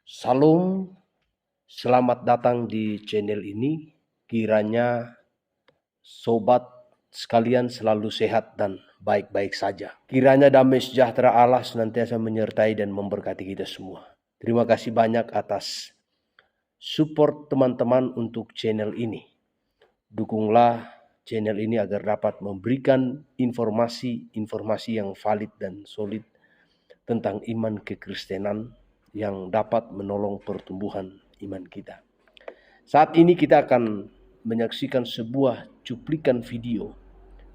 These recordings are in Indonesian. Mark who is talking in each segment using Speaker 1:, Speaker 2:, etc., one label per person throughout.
Speaker 1: Salam, selamat datang di channel ini. Kiranya sobat sekalian selalu sehat dan baik-baik saja. Kiranya damai sejahtera Allah senantiasa menyertai dan memberkati kita semua. Terima kasih banyak atas support teman-teman untuk channel ini. Dukunglah channel ini agar dapat memberikan informasi yang valid dan solid tentang iman kekristenan yang dapat menolong pertumbuhan iman kita. Saat ini kita akan menyaksikan sebuah cuplikan video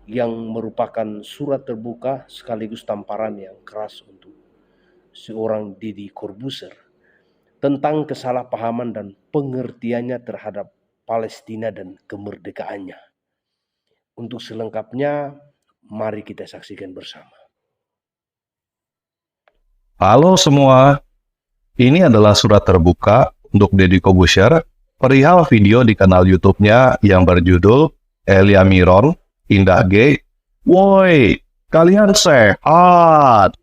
Speaker 1: yang merupakan surat terbuka sekaligus tamparan yang keras untuk seorang Deddy Corbuzier tentang kesalahpahaman dan pengertiannya terhadap Palestina dan kemerdekaannya. Untuk selengkapnya, mari kita saksikan bersama.
Speaker 2: Halo semua, ini adalah surat terbuka untuk Deddy Corbuzier perihal video di kanal YouTube-nya yang berjudul Elia Miron, Indah G. Woi, kalian sehat!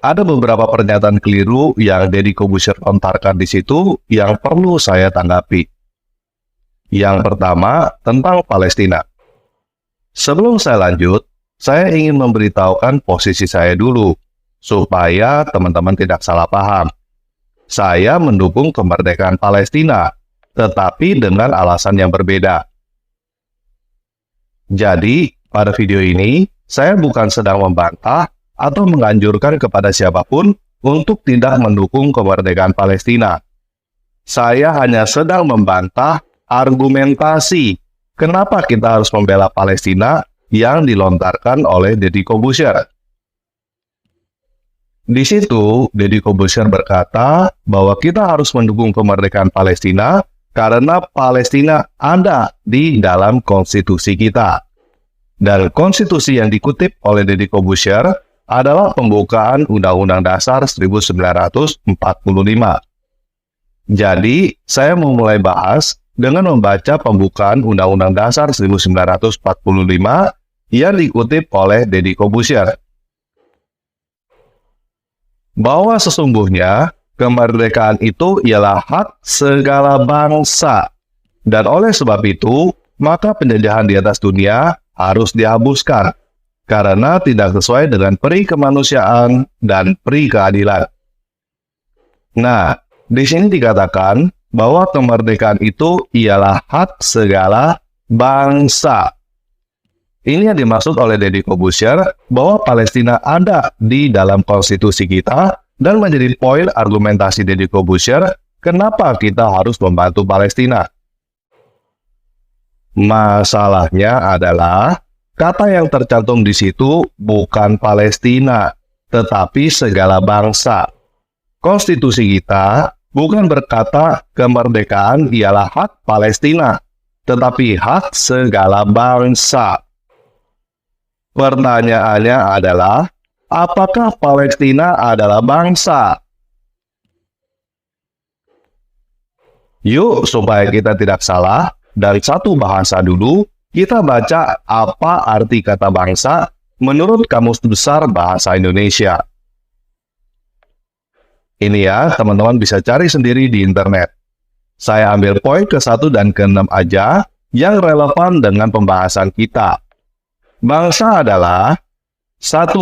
Speaker 2: Ada beberapa pernyataan keliru yang Deddy Corbuzier lontarkan di situ yang perlu saya tanggapi. Yang pertama, tentang Palestina. Sebelum saya lanjut, saya ingin memberitahukan posisi saya dulu, supaya teman-teman tidak salah paham. Saya mendukung kemerdekaan Palestina, tetapi dengan alasan yang berbeda. Jadi, pada video ini, saya bukan sedang membantah atau menganjurkan kepada siapapun untuk tidak mendukung kemerdekaan Palestina. Saya hanya sedang membantah argumentasi kenapa kita harus membela Palestina yang dilontarkan oleh Deddy Corbuzier. Di situ, Deddy Corbuzier berkata bahwa kita harus mendukung kemerdekaan Palestina karena Palestina ada di dalam konstitusi kita. Dan konstitusi yang dikutip oleh Deddy Corbuzier adalah pembukaan Undang-Undang Dasar 1945. Jadi, saya mau mulai bahas dengan membaca pembukaan Undang-Undang Dasar 1945 yang dikutip oleh Deddy Corbuzier. Bahwa sesungguhnya kemerdekaan itu ialah hak segala bangsa. Dan oleh sebab itu, maka penjajahan di atas dunia harus dihapuskan karena tidak sesuai dengan peri kemanusiaan dan peri keadilan. Nah, di sini dikatakan bahwa kemerdekaan itu ialah hak segala bangsa. Ini yang dimaksud oleh Deddy Corbuzier bahwa Palestina ada di dalam konstitusi kita dan menjadi poin argumentasi Deddy Corbuzier kenapa kita harus membantu Palestina. Masalahnya adalah kata yang tercantum di situ bukan Palestina, tetapi segala bangsa. Konstitusi kita bukan berkata kemerdekaan ialah hak Palestina, tetapi hak segala bangsa. Pertanyaannya adalah, apakah Palestina adalah bangsa? Yuk, supaya kita tidak salah, dari satu bahasa dulu, kita baca apa arti kata bangsa menurut Kamus Besar Bahasa Indonesia. Ini ya, teman-teman bisa cari sendiri di internet. Saya ambil poin ke-1 dan ke-6 aja yang relevan dengan pembahasan kita. Bangsa adalah 1.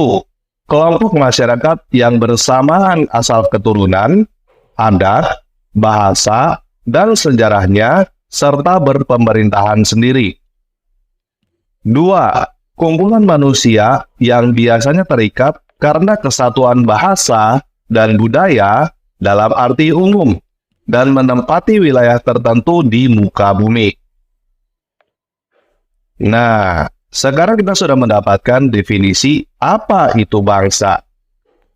Speaker 2: Kelompok masyarakat yang bersamaan asal keturunan, adat, bahasa, dan sejarahnya, serta berpemerintahan sendiri. 2. Kumpulan manusia yang biasanya terikat karena kesatuan bahasa dan budaya dalam arti umum dan menempati wilayah tertentu di muka bumi. Nah, sekarang kita sudah mendapatkan definisi apa itu bangsa.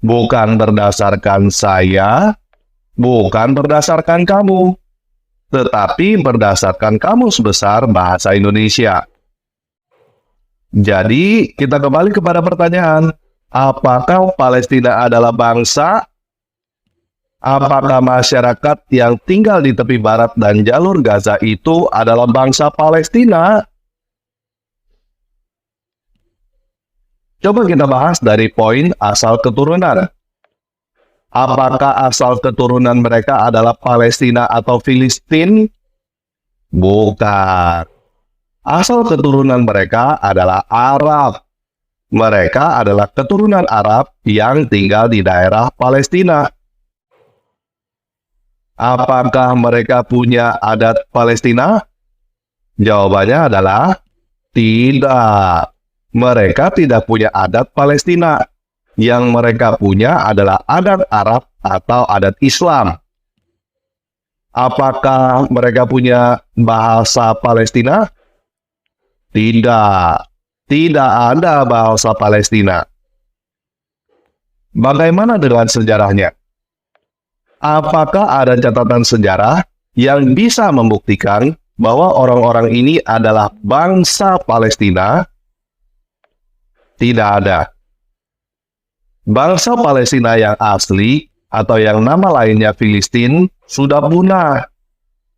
Speaker 2: Bukan berdasarkan saya, bukan berdasarkan kamu, tetapi berdasarkan Kamus Besar Bahasa Indonesia. Jadi, kita kembali kepada pertanyaan, apakah Palestina adalah bangsa? Apakah masyarakat yang tinggal di tepi barat dan jalur Gaza itu adalah bangsa Palestina? Coba kita bahas dari poin asal keturunan. Apakah asal keturunan mereka adalah Palestina atau Filistin? Bukan. Asal keturunan mereka adalah Arab. Mereka adalah keturunan Arab yang tinggal di daerah Palestina. Apakah mereka punya adat Palestina? Jawabannya adalah tidak. Mereka tidak punya adat Palestina. Yang mereka punya adalah adat Arab atau adat Islam. Apakah mereka punya bahasa Palestina? Tidak. Tidak ada bahasa Palestina. Bagaimana dengan sejarahnya? Apakah ada catatan sejarah yang bisa membuktikan bahwa orang-orang ini adalah bangsa Palestina? Tidak ada. Bangsa Palestina yang asli atau yang nama lainnya Filistin sudah punah.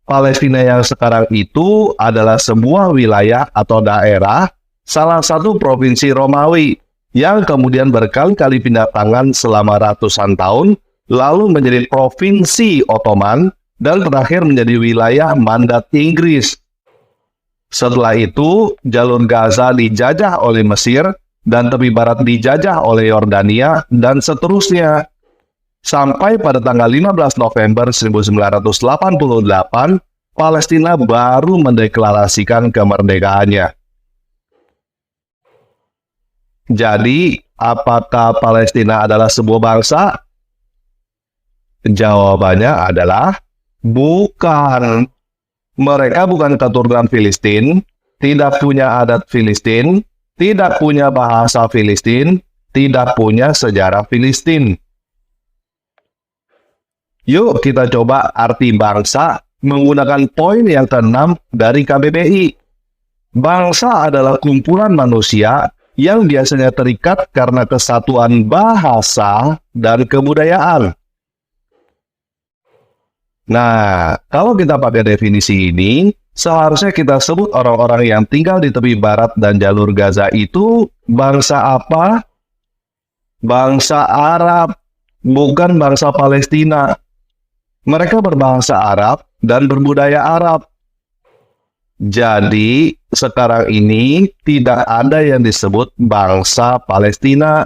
Speaker 2: Palestina yang sekarang itu adalah sebuah wilayah atau daerah salah satu provinsi Romawi yang kemudian berkali-kali pindah tangan selama ratusan tahun, lalu menjadi provinsi Ottoman dan terakhir menjadi wilayah mandat Inggris. Setelah itu, jalur Gaza dijajah oleh Mesir dan tepi barat dijajah oleh Yordania dan seterusnya. Sampai pada tanggal 15 November 1988, Palestina baru mendeklarasikan kemerdekaannya. Jadi, apakah Palestina adalah sebuah bangsa? Jawabannya adalah bukan. Mereka bukan keturunan Filistin, tidak punya adat Filistin, tidak punya bahasa Filistin, tidak punya sejarah Filistin. Yuk kita coba arti bangsa menggunakan poin yang ke-6 dari KBBI. Bangsa adalah kumpulan manusia yang biasanya terikat karena kesatuan bahasa dan kebudayaan. Nah, kalau kita pakai definisi ini, seharusnya kita sebut orang-orang yang tinggal di tepi barat dan jalur Gaza itu bangsa apa? Bangsa Arab, bukan bangsa Palestina. Mereka berbahasa Arab dan berbudaya Arab. Jadi, sekarang ini tidak ada yang disebut bangsa Palestina.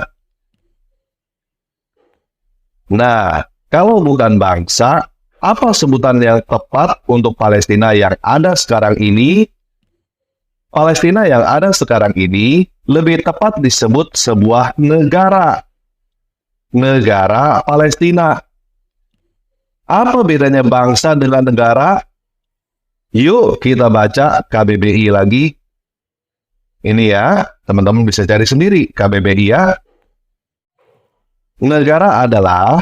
Speaker 2: Nah, kalau bukan bangsa, apa sebutan yang tepat untuk Palestina yang ada sekarang ini? Palestina yang ada sekarang ini lebih tepat disebut sebuah negara. Negara Palestina. Apa bedanya bangsa dengan negara? Yuk kita baca KBBI lagi. Ini ya, teman-teman bisa cari sendiri KBBI ya. Negara adalah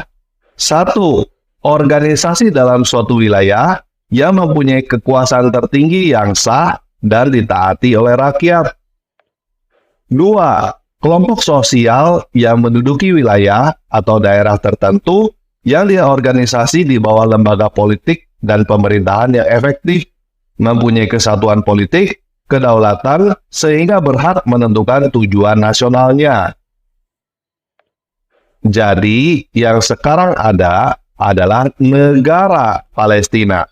Speaker 2: satu, organisasi dalam suatu wilayah yang mempunyai kekuasaan tertinggi yang sah dan ditaati oleh rakyat. Dua, kelompok sosial yang menduduki wilayah atau daerah tertentu yang diorganisasi di bawah lembaga politik dan pemerintahan yang efektif, mempunyai kesatuan politik, kedaulatan, sehingga berhak menentukan tujuan nasionalnya. Jadi, yang sekarang ada adalah negara Palestina.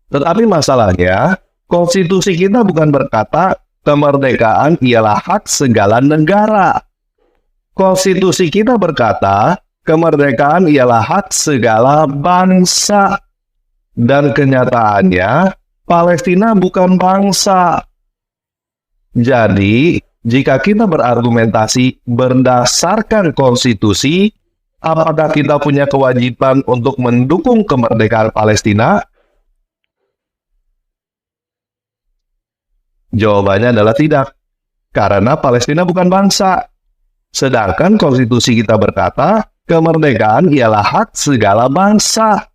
Speaker 2: Tetapi masalahnya, konstitusi kita bukan berkata kemerdekaan ialah hak segala negara. Konstitusi kita berkata, kemerdekaan ialah hak segala bangsa. Dan kenyataannya, Palestina bukan bangsa. Jadi, jika kita berargumentasi berdasarkan konstitusi, apakah kita punya kewajiban untuk mendukung kemerdekaan Palestina? Jawabannya adalah tidak, karena Palestina bukan bangsa. Sedangkan konstitusi kita berkata, kemerdekaan ialah hak segala bangsa.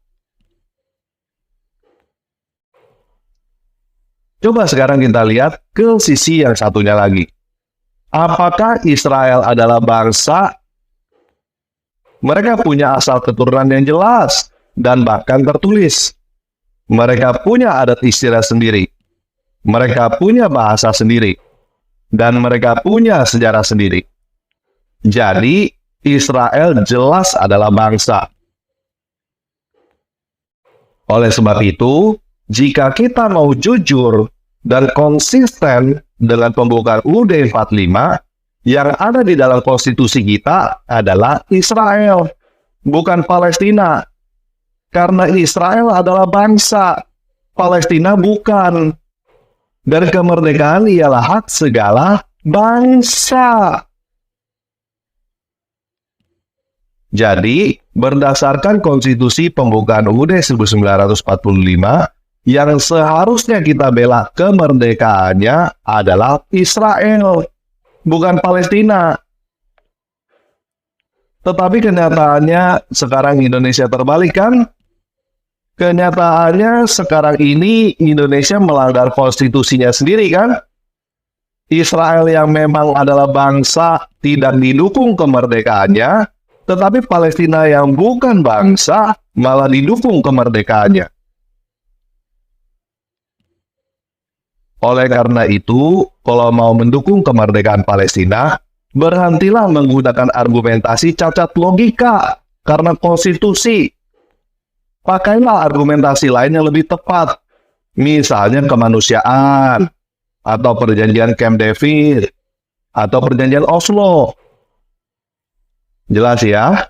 Speaker 2: Coba sekarang kita lihat ke sisi yang satunya lagi. Apakah Israel adalah bangsa? Mereka punya asal keturunan yang jelas dan bahkan tertulis. Mereka punya adat istiadat sendiri. Mereka punya bahasa sendiri. Dan mereka punya sejarah sendiri. Jadi, Israel jelas adalah bangsa. Oleh sebab itu, jika kita mau jujur dan konsisten dengan pembukaan UUD 45, yang ada di dalam konstitusi kita adalah Israel, bukan Palestina. Karena Israel adalah bangsa, Palestina bukan. Dan kemerdekaan ialah hak segala bangsa. Jadi, berdasarkan konstitusi pembukaan UUD 1945, yang seharusnya kita bela kemerdekaannya adalah Israel, bukan Palestina. Tetapi kenyataannya sekarang Indonesia terbalik kan? Kenyataannya sekarang ini Indonesia melanggar konstitusinya sendiri kan? Israel yang memang adalah bangsa tidak didukung kemerdekaannya, tetapi Palestina yang bukan bangsa malah didukung kemerdekaannya. Oleh karena itu, kalau mau mendukung kemerdekaan Palestina, berhentilah menggunakan argumentasi cacat logika karena konstitusi. Pakailah argumentasi lain yang lebih tepat, misalnya kemanusiaan, atau perjanjian Camp David, atau perjanjian Oslo. Jelas ya?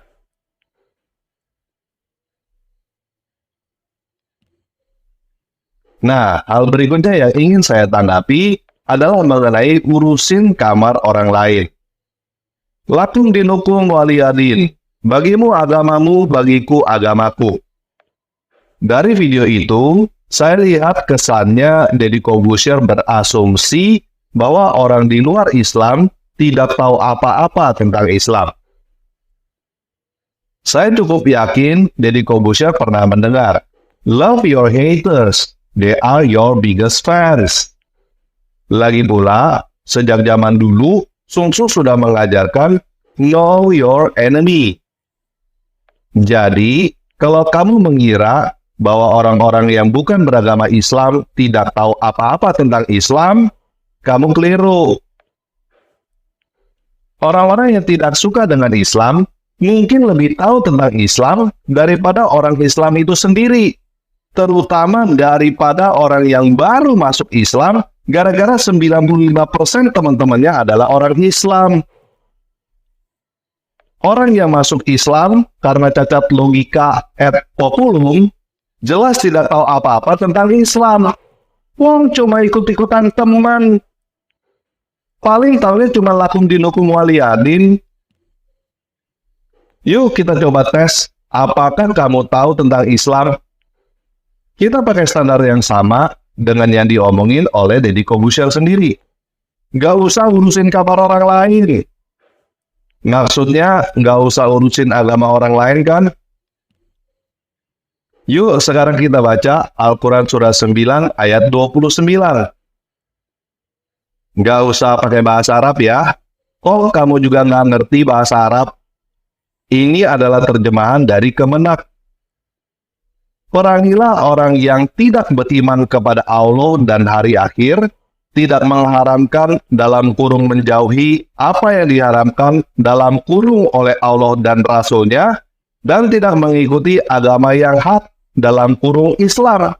Speaker 2: Nah, hal berikutnya yang ingin saya tanggapi adalah mengenai urusin kamar orang lain. Lakum dinukum waliyadin. Bagimu agamamu, bagiku agamaku. Dari video itu, saya lihat kesannya Deddy Corbuzier berasumsi bahwa orang di luar Islam tidak tahu apa-apa tentang Islam. Saya cukup yakin Deddy Corbuzier pernah mendengar, "Love your haters, they are your biggest fans." Lagi pula, sejak zaman dulu, Sun Tzu sudah mengajarkan know your enemy. Jadi, kalau kamu mengira bahwa orang-orang yang bukan beragama Islam tidak tahu apa-apa tentang Islam, kamu keliru. Orang-orang yang tidak suka dengan Islam mungkin lebih tahu tentang Islam daripada orang Islam itu sendiri, terutama daripada orang yang baru masuk Islam, gara-gara 95% teman-temannya adalah orang Islam. Orang yang masuk Islam karena cacat logika et populum, jelas tidak tahu apa-apa tentang Islam. Wong cuma ikut-ikutan teman. Paling tahunya cuma lakum dinukum waliyadin. Yuk kita coba tes, apakah kamu tahu tentang Islam? Kita pakai standar yang sama dengan yang diomongin oleh Deddy Corbuzier sendiri. Nggak usah urusin kabar orang lain. Maksudnya, nggak usah urusin agama orang lain kan? Yuk sekarang kita baca Al-Quran surah 9 ayat 29. Nggak usah pakai bahasa Arab ya. Kok kamu juga nggak ngerti bahasa Arab? Ini adalah terjemahan dari Kemenak. Perangilah orang yang tidak beriman kepada Allah dan hari akhir, tidak mengharamkan dalam kurung menjauhi apa yang diharamkan dalam kurung oleh Allah dan Rasul-Nya, dan tidak mengikuti agama yang hak dalam kurung Islam,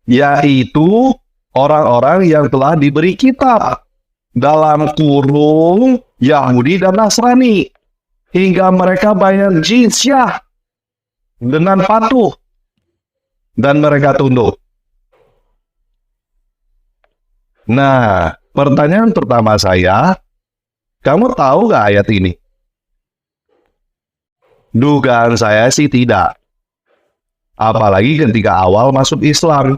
Speaker 2: yaitu orang-orang yang telah diberi kitab dalam kurung Yahudi dan Nasrani, hingga mereka bayar jizyah dengan patuh dan mereka tunduk. Nah, pertanyaan pertama saya, kamu tahu nggak ayat ini? Dugaan saya sih tidak. Apalagi ketika awal masuk Islam.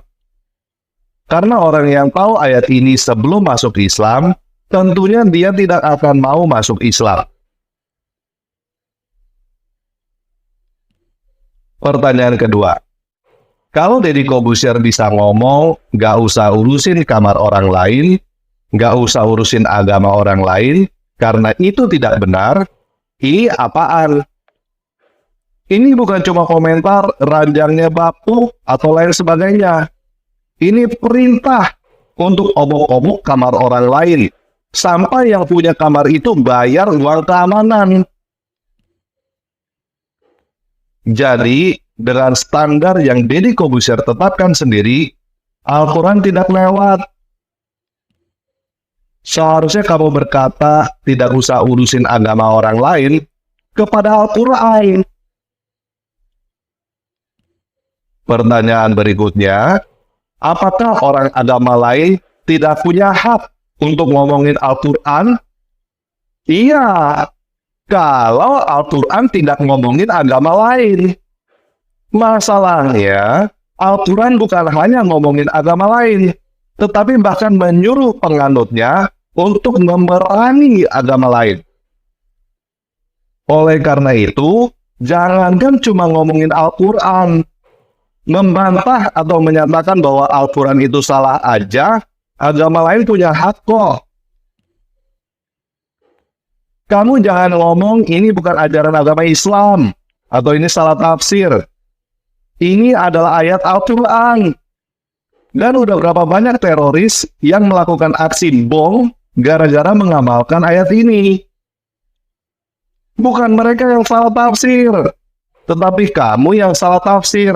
Speaker 2: Karena orang yang tahu ayat ini sebelum masuk Islam, tentunya dia tidak akan mau masuk Islam. Pertanyaan kedua, kalau Deddy Corbuzier bisa ngomong, nggak usah urusin kamar orang lain, nggak usah urusin agama orang lain, karena itu tidak benar, ini apaan? Ini bukan cuma komentar ranjangnya bapuk atau lain sebagainya. Ini perintah untuk obok-obok kamar orang lain, sampai yang punya kamar itu bayar uang keamanan. Jadi, dengan standar yang Deddy Corbuzier tetapkan sendiri, Al-Quran tidak lewat. Seharusnya kamu berkata tidak usah urusin agama orang lain kepada Al-Quran. Pertanyaan berikutnya, apakah orang agama lain tidak punya hak untuk ngomongin Al-Quran? Iya, kalau Al-Quran tidak ngomongin agama lain. Masalahnya, Al-Quran bukan hanya ngomongin agama lain, tetapi bahkan menyuruh penganutnya untuk memerangi agama lain. Oleh karena itu, jangankan cuma ngomongin Al-Quran, membantah atau menyatakan bahwa Al-Quran itu salah aja, agama lain punya hak kok. Kamu jangan ngomong ini bukan ajaran agama Islam, atau ini salah tafsir. Ini adalah ayat Al-Quran. Dan udah berapa banyak teroris yang melakukan aksi bom gara-gara mengamalkan ayat ini. Bukan mereka yang salah tafsir, tetapi kamu yang salah tafsir.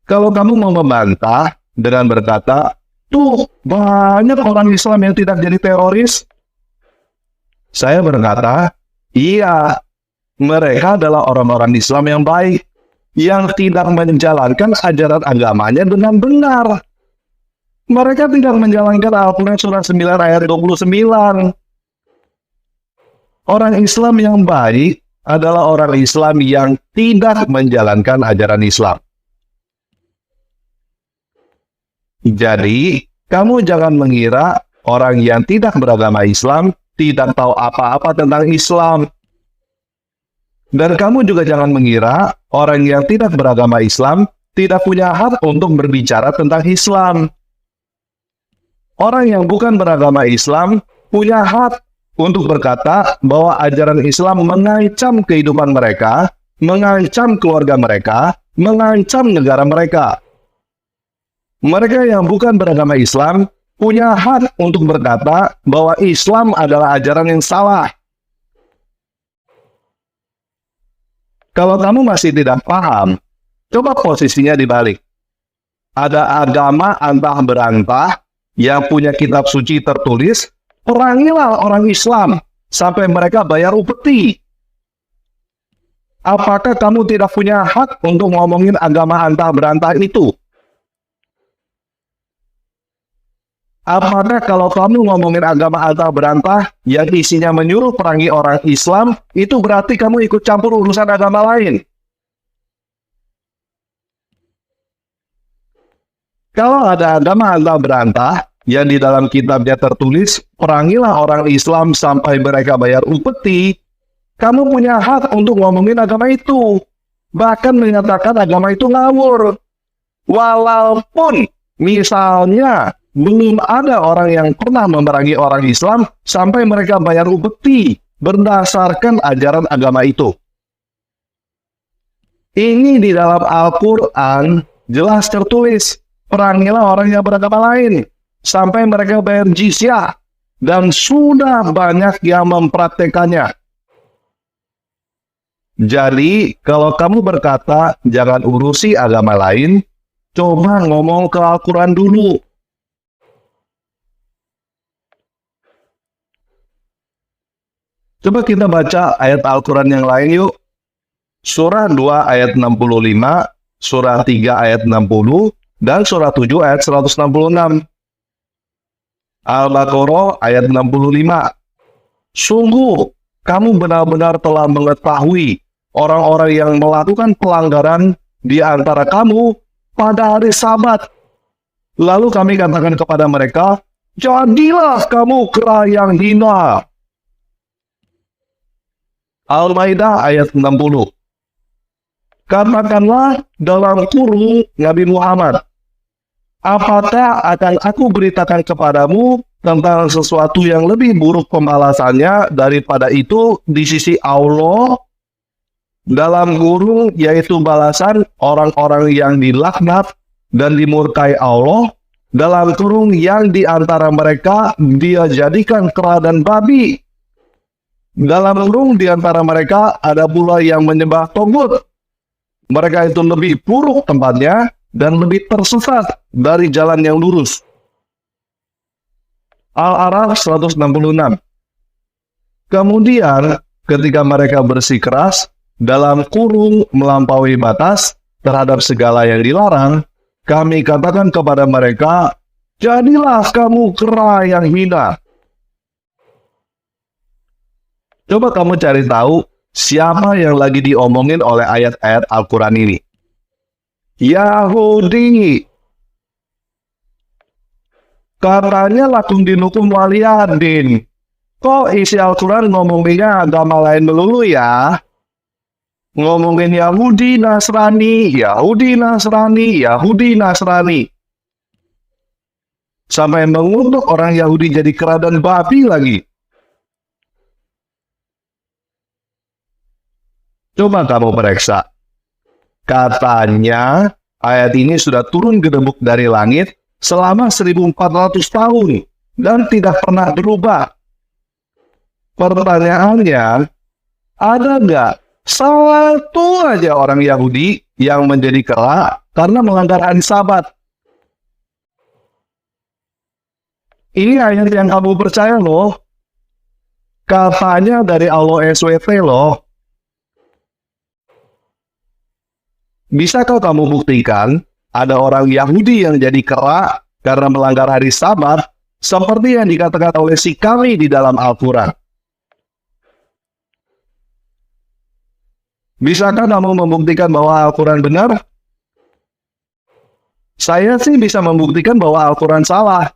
Speaker 2: Kalau kamu mau membantah dengan berkata, tuh banyak orang Islam yang tidak jadi teroris, saya berkata, iya, mereka adalah orang-orang Islam yang baik, yang tidak menjalankan ajaran agamanya dengan benar. Mereka tidak menjalankan Al-Quran surah 9 ayat 29. Orang Islam yang baik adalah orang Islam yang tidak menjalankan ajaran Islam. Jadi, kamu jangan mengira orang yang tidak beragama Islam tidak tahu apa-apa tentang Islam. Dan kamu juga jangan mengira orang yang tidak beragama Islam tidak punya hak untuk berbicara tentang Islam. Orang yang bukan beragama Islam punya hak untuk berkata bahwa ajaran Islam mengancam kehidupan mereka, mengancam keluarga mereka, mengancam negara mereka. Mereka yang bukan beragama Islam punya hak untuk berkata bahwa Islam adalah ajaran yang salah. Kalau kamu masih tidak paham, coba posisinya dibalik. Ada agama antah berantah yang punya kitab suci tertulis, perangilah orang Islam sampai mereka bayar upeti. Apakah kamu tidak punya hak untuk ngomongin agama antah berantah itu? Apakah kalau kamu ngomongin agama antah berantah yang isinya menyuruh perangi orang Islam, itu berarti kamu ikut campur urusan agama lain? Kalau ada agama antah berantah yang di dalam kitabnya tertulis, perangilah orang Islam sampai mereka bayar upeti, kamu punya hak untuk ngomongin agama itu. Bahkan menyatakan agama itu ngawur. Walaupun misalnya belum ada orang yang pernah memerangi orang Islam sampai mereka bayar upeti berdasarkan ajaran agama itu. Ini di dalam Al-Quran jelas tertulis, perangilah orang yang beragama lain sampai mereka bayar jizyah, dan sudah banyak yang mempraktekannya. Jadi, kalau kamu berkata jangan urusi agama lain, coba ngomong ke Al-Quran dulu. Coba kita baca ayat Al-Quran yang lain yuk. Surah 2 ayat 65, surah 3 ayat 60, dan surah 7 ayat 166. Al-Baqarah ayat 65. Sungguh, kamu benar-benar telah mengetahui orang-orang yang melakukan pelanggaran di antara kamu pada hari Sabat. Lalu kami katakan kepada mereka, jadilah kamu kera yang hina. Al-Maidah ayat 60. Katakanlah dalam kurung Nabi Muhammad, apakah akan aku beritakan kepadamu tentang sesuatu yang lebih buruk pembalasannya daripada itu di sisi Allah? Dalam kurung yaitu balasan orang-orang yang dilaknat dan dimurkai Allah, dalam kurung yang di antara mereka dia jadikan kera dan babi. Dalam kurung di antara mereka ada pula yang menyembah togut. Mereka itu lebih buruk tempatnya dan lebih tersesat dari jalan yang lurus. Al-A'raf 166. Kemudian, ketika mereka bersikeras dalam kurung melampaui batas terhadap segala yang dilarang, kami katakan kepada mereka, jadilah kamu kera yang hina. Coba kamu cari tahu siapa yang lagi diomongin oleh ayat-ayat Al-Quran ini. Yahudi. Katanya lakum dinukum waliyadin. Kok isi Al-Quran ngomonginnya agama lain melulu ya? Ngomongin Yahudi, Nasrani, Yahudi, Nasrani, Yahudi, Nasrani. Sampai mengutuk orang Yahudi jadi kera dan babi lagi. Coba kamu periksa. Katanya ayat ini sudah turun gedebuk dari langit selama 1400 tahun dan tidak pernah berubah. Pertanyaannya, ada nggak satu aja orang Yahudi yang menjadi kera karena melanggar hari Sabat? Ini ayat yang kamu percaya loh. Katanya dari Allah SWT loh. Bisakah kamu buktikan ada orang Yahudi yang jadi kera karena melanggar hari Sabat seperti yang dikatakan oleh si kami di dalam Al-Quran? Bisakah kamu membuktikan bahwa Al-Quran benar? Saya sih bisa membuktikan bahwa Al-Quran salah.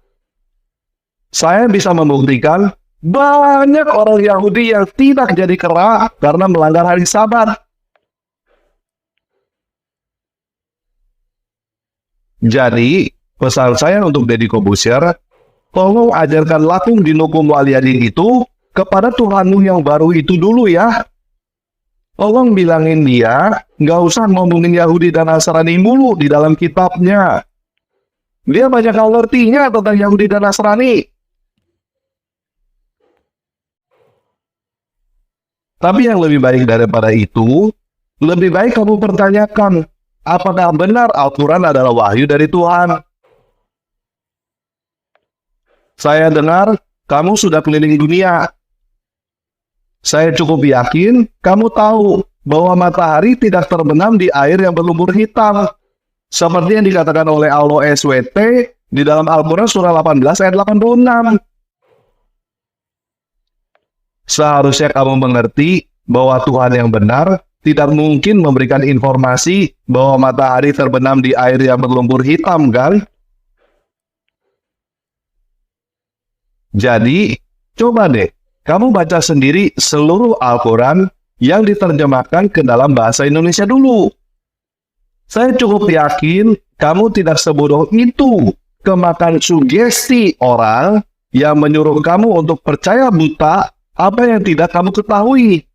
Speaker 2: Saya bisa membuktikan banyak orang Yahudi yang tidak jadi kera karena melanggar hari Sabat. Jadi, pesan saya untuk Deddy Corbuzier, tolong ajarkan lakum dinukum waliyadin itu kepada Tuhanmu yang baru itu dulu ya. Tolong bilangin dia, nggak usah ngomongin Yahudi dan Nasrani mulu di dalam kitabnya. Dia banyak ngertinya tentang Yahudi dan Nasrani. Tapi yang lebih baik daripada itu, lebih baik kamu pertanyakan, apakah benar Al-Quran adalah wahyu dari Tuhan? Saya dengar kamu sudah keliling dunia. Saya cukup yakin kamu tahu bahwa matahari tidak terbenam di air yang berlumpur hitam. Seperti yang dikatakan oleh Allah SWT di dalam Al-Quran surah 18 ayat 86. Seharusnya kamu mengerti bahwa Tuhan yang benar tidak mungkin memberikan informasi bahwa matahari terbenam di air yang berlumpur hitam, kan? Jadi, coba deh, kamu baca sendiri seluruh Al-Quran yang diterjemahkan ke dalam bahasa Indonesia dulu. Saya cukup yakin kamu tidak sebodoh itu kemakan sugesti orang yang menyuruh kamu untuk percaya buta apa yang tidak kamu ketahui.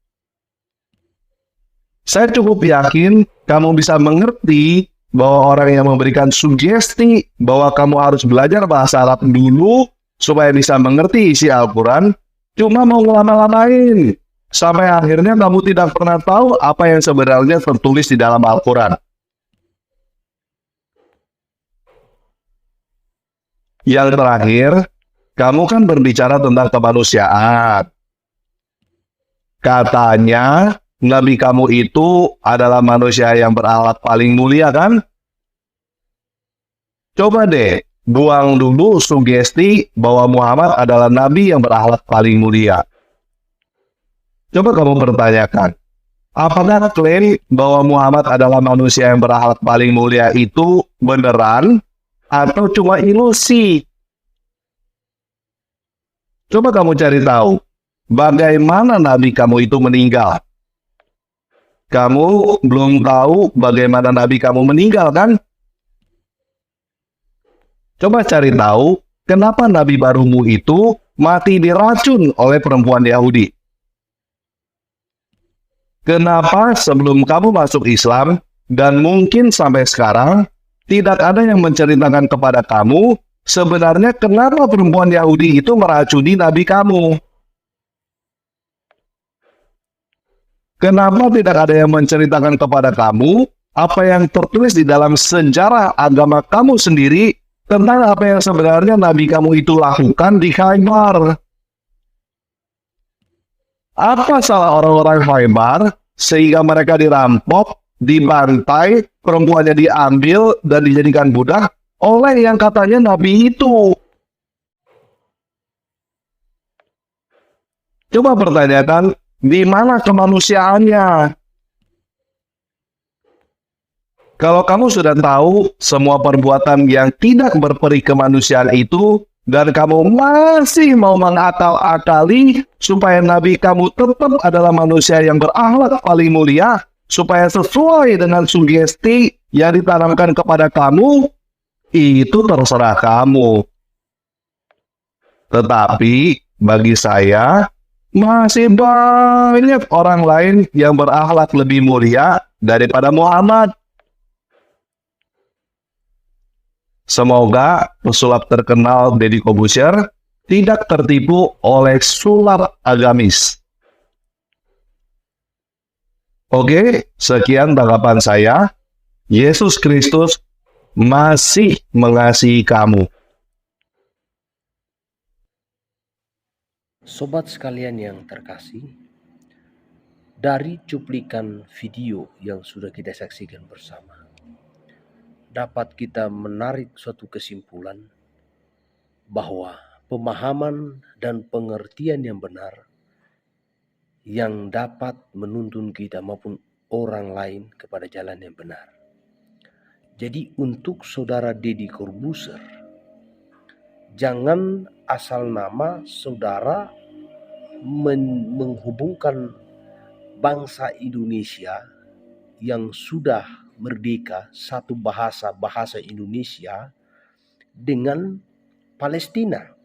Speaker 2: Saya cukup yakin kamu bisa mengerti bahwa orang yang memberikan sugesti bahwa kamu harus belajar bahasa Arab dulu supaya bisa mengerti isi Al-Quran cuma mau ngelama-lamain. Sampai akhirnya kamu tidak pernah tahu apa yang sebenarnya tertulis di dalam Al-Quran. Yang terakhir, kamu kan berbicara tentang kemanusiaan. Katanya, Nabi kamu itu adalah manusia yang berakhlak paling mulia, kan? Coba deh, buang dulu sugesti bahwa Muhammad adalah Nabi yang berakhlak paling mulia. Coba kamu pertanyakan, apakah klaim bahwa Muhammad adalah manusia yang berakhlak paling mulia itu beneran atau cuma ilusi? Coba kamu cari tahu, bagaimana Nabi kamu itu meninggal? Kamu belum tahu bagaimana Nabi kamu meninggal, kan? Coba cari tahu, kenapa Nabi barumu itu mati diracun oleh perempuan Yahudi? Kenapa sebelum kamu masuk Islam, dan mungkin sampai sekarang, tidak ada yang menceritakan kepada kamu, sebenarnya kenapa perempuan Yahudi itu meracuni Nabi kamu? Kenapa tidak ada yang menceritakan kepada kamu apa yang tertulis di dalam sejarah agama kamu sendiri tentang apa yang sebenarnya nabi kamu itu lakukan di Khaybar? Apa salah orang-orang Khaybar sehingga mereka dirampok, dibantai, perempuannya diambil dan dijadikan budak oleh yang katanya nabi itu? Coba pertanyakan, di mana kemanusiaannya? Kalau kamu sudah tahu semua perbuatan yang tidak berperi kemanusiaan itu, dan kamu masih mau mengakal-akali supaya nabi kamu tetap adalah manusia yang berakhlak paling mulia, supaya sesuai dengan sugesti yang ditanamkan kepada kamu, itu terserah kamu. Tetapi bagi saya, masih banyak orang lain yang berakhlak lebih mulia daripada Muhammad. Semoga pesulap terkenal Deddy Corbuzier tidak tertipu oleh sulap agamis. Oke, sekian tanggapan saya. Yesus Kristus masih mengasihi kamu.
Speaker 1: Sobat sekalian yang terkasih, dari cuplikan video yang sudah kita saksikan bersama, dapat kita menarik suatu kesimpulan bahwa pemahaman dan pengertian yang benar yang dapat menuntun kita maupun orang lain kepada jalan yang benar. Jadi untuk saudara Deddy Corbuzier, jangan asal nama saudara menghubungkan bangsa Indonesia yang sudah merdeka, satu bahasa Indonesia, dengan Palestina.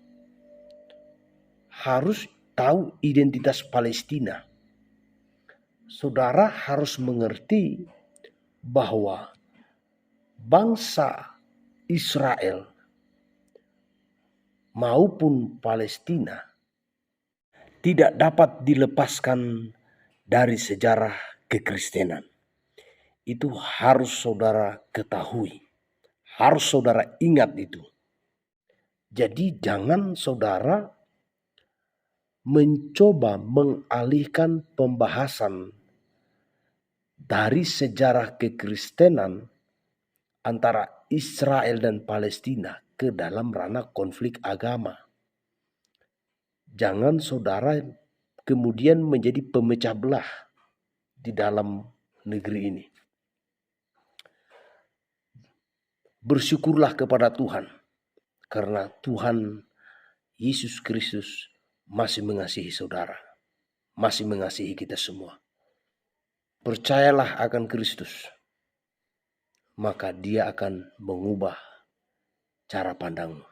Speaker 1: Harus tahu identitas Palestina. Saudara harus mengerti bahwa bangsa Israel maupun Palestina tidak dapat dilepaskan dari sejarah kekristenan. Itu harus saudara ketahui. Harus saudara ingat itu. Jadi jangan saudara mencoba mengalihkan pembahasan dari sejarah kekristenan antara Israel dan Palestina ke dalam ranah konflik agama. Jangan saudara kemudian menjadi pemecah belah di dalam negeri ini. Bersyukurlah kepada Tuhan, karena Tuhan Yesus Kristus masih mengasihi saudara, masih mengasihi kita semua. Percayalah akan Kristus, maka Dia akan mengubah cara pandangmu.